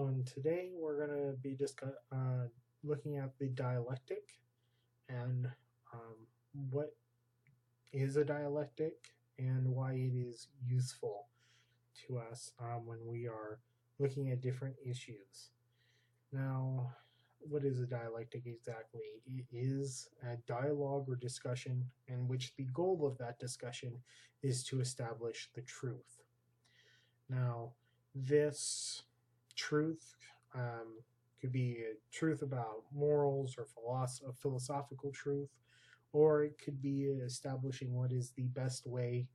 and today we're going to be looking at the dialectic and what is a dialectic and why it is useful to us when we are looking at different issues. Now, what is a dialectic exactly? It is a dialogue or discussion in which the goal of that discussion is to establish the truth. Now, this truth could be a truth about morals or a philosophical truth, or it could be establishing what is the best way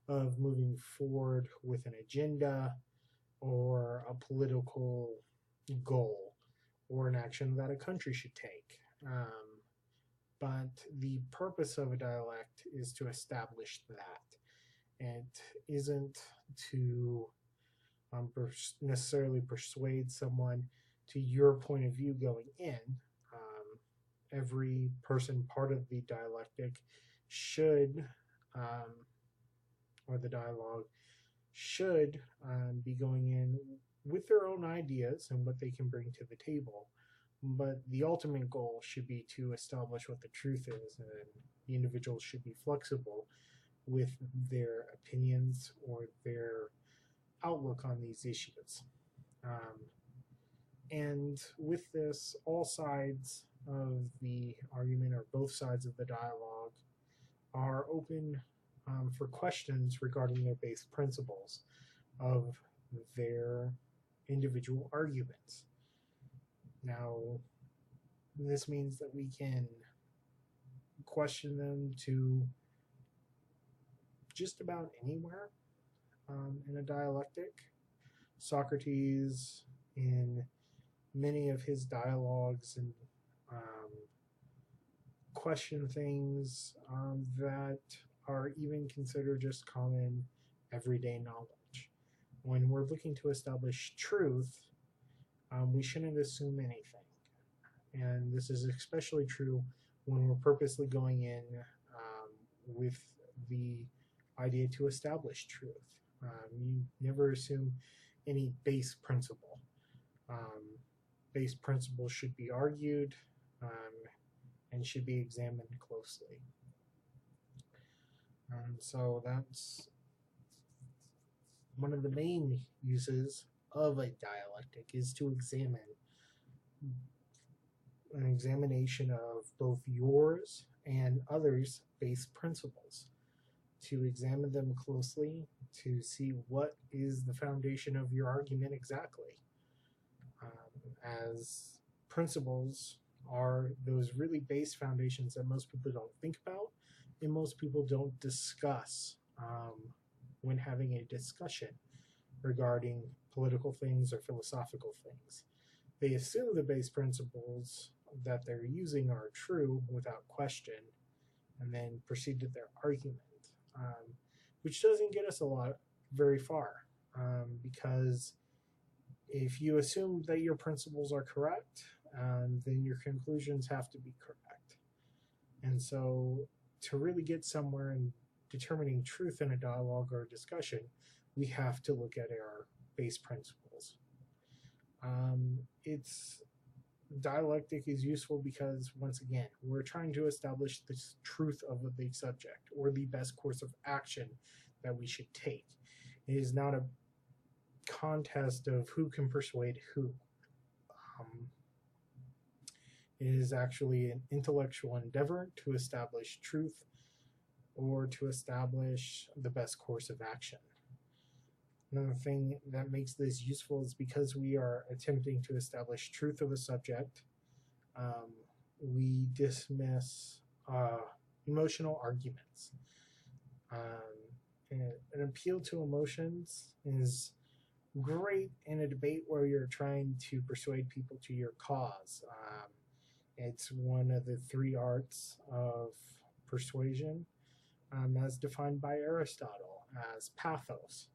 of moving forward with an agenda or a political goal or an action that a country should take. But the purpose of a dialect is to establish that. It isn't to necessarily persuade someone to your point of view going in. Every person part of the dialectic should, or the dialogue should be going in with their own ideas and what they can bring to the table. But the ultimate goal should be to establish what the truth is, and the individual should be flexible with their opinions or their outlook on these issues. And with this, all sides of the argument, or both sides of the dialogue, are open for questions regarding their base principles of their individual arguments. Now, this means that we can question them to just about anywhere in a dialectic. Socrates, in many of his dialogues, and question things that are even considered just common everyday knowledge. When we're looking to establish truth, we shouldn't assume anything. And this is especially true when we're purposely going in with the idea to establish truth. You never assume any base principle. Base principles should be argued and should be examined closely. So that's one of the main uses of a dialectic, is to examine an examination of both yours and others' base principles, to examine them closely, to see what is the foundation of your argument exactly. As principles are those really base foundations that most people don't think about and most people don't discuss when having a discussion regarding political things or philosophical things. They assume the base principles that they're using are true without question, and then proceed to their argument, which doesn't get us very far, because if you assume that your principles are correct, then your conclusions have to be correct. And so to really get somewhere in determining truth in a dialogue or a discussion, we have to look at our base principles. Dialectic is useful because, once again, we're trying to establish the truth of the subject or the best course of action that we should take. It is not a contest of who can persuade who. It is actually an intellectual endeavor to establish truth or to establish the best course of action. Another thing that makes this useful is because we are attempting to establish truth of a subject, we dismiss emotional arguments. An appeal to emotions is great in a debate where you're trying to persuade people to your cause. It's one of the three arts of persuasion, as defined by Aristotle as pathos,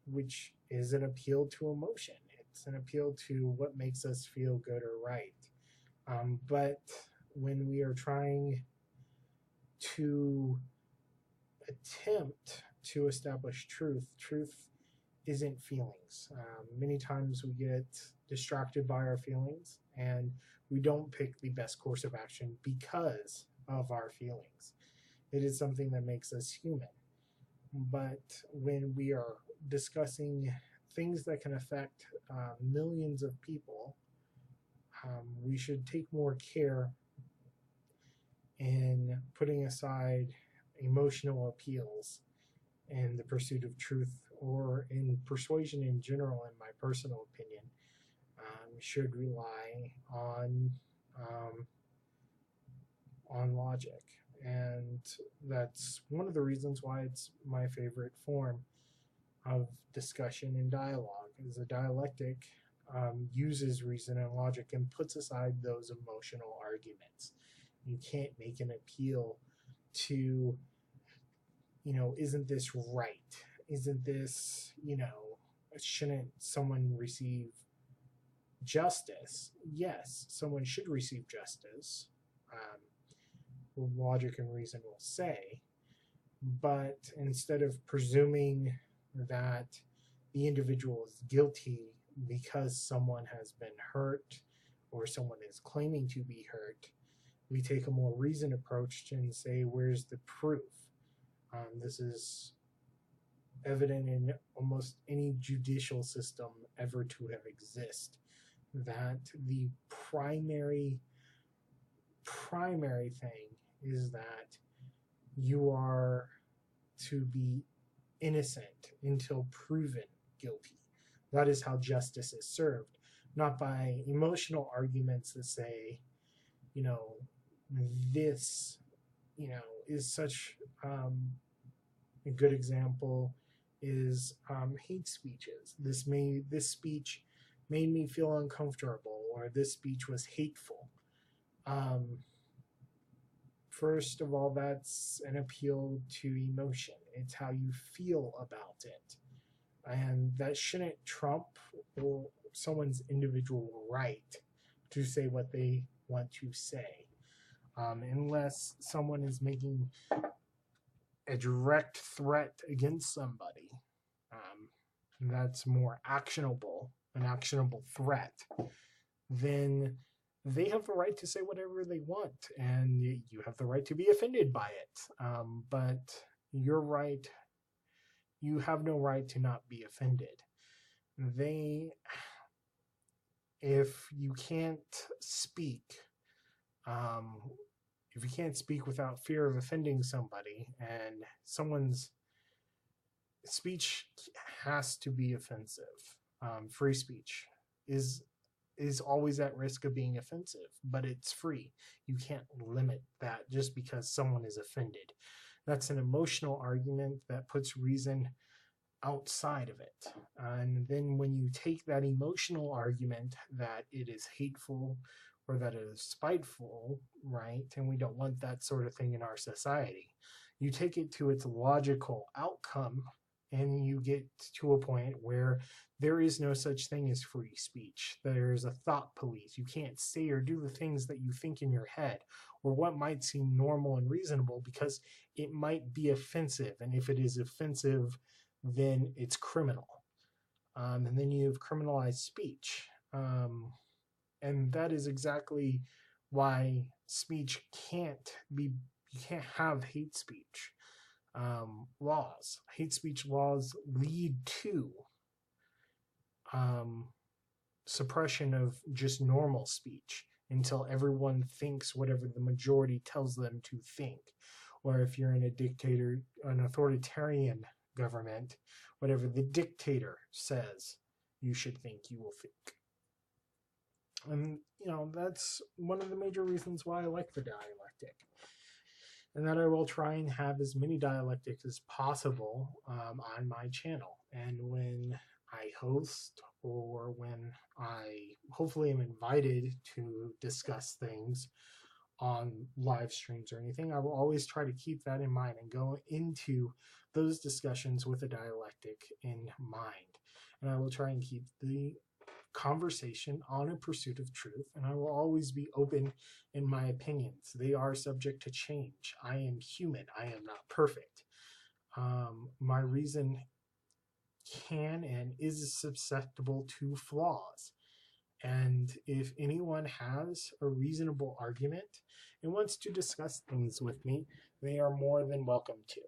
which is an appeal to emotion. It's an appeal to what makes us feel good or right. But when we are trying to attempt to establish truth isn't feelings. Many times we get distracted by our feelings and we don't pick the best course of action because of our feelings. It is something that makes us human. But when we are discussing things that can affect millions of people, we should take more care in putting aside emotional appeals in the pursuit of truth, or in persuasion in general, in my personal opinion. Should rely on logic, and that's one of the reasons why it's my favorite form of discussion and dialogue. Is a dialectic uses reason and logic and puts aside those emotional arguments. You can't make an appeal to, isn't this right? Isn't this, shouldn't someone receive justice? Yes, someone should receive justice. Logic and reason will say, but instead of presuming that the individual is guilty because someone has been hurt or someone is claiming to be hurt, we take a more reasoned approach and say, where's the proof? This is evident in almost any judicial system ever to have existed, that the primary thing is that you are to be innocent until proven guilty. That is how justice is served, not by emotional arguments that say, this, is such a good example is hate speeches. This speech made me feel uncomfortable, or this speech was hateful. First of all, that's an appeal to emotion. It's how you feel about it. And that shouldn't trump someone's individual right to say what they want to say. Unless someone is making a direct threat against somebody, that's more actionable, an actionable threat, then they have the right to say whatever they want, and you have the right to be offended by it. But your right, you have no right to not be offended. If you can't speak, without fear of offending somebody, and someone's speech has to be offensive. Free speech is always at risk of being offensive, but it's free. You can't limit that just because someone is offended. That's an emotional argument that puts reason outside of it. And then when you take that emotional argument that it is hateful or that it is spiteful, right? And we don't want that sort of thing in our society. You take it to its logical outcome, and you get to a point where there is no such thing as free speech. There's a thought police. You can't say or do the things that you think in your head, or what might seem normal and reasonable, because it might be offensive. And if it is offensive, then it's criminal. And then you've criminalized speech. And that is exactly why speech you can't have hate speech laws. Hate speech laws lead to suppression of just normal speech until everyone thinks whatever the majority tells them to think. Or if you're in an authoritarian government, whatever the dictator says you should think, you will think. And, that's one of the major reasons why I like the dialectic. And that I will try and have as many dialectics as possible on my channel. And when I host, or when I hopefully am invited to discuss things on live streams or anything, I will always try to keep that in mind and go into those discussions with a dialectic in mind. And I will try and keep the conversation on a pursuit of truth, and I will always be open in my opinions. They are subject to change. I am human. I am not perfect. My reason can and is susceptible to flaws. And if anyone has a reasonable argument and wants to discuss things with me, they are more than welcome to.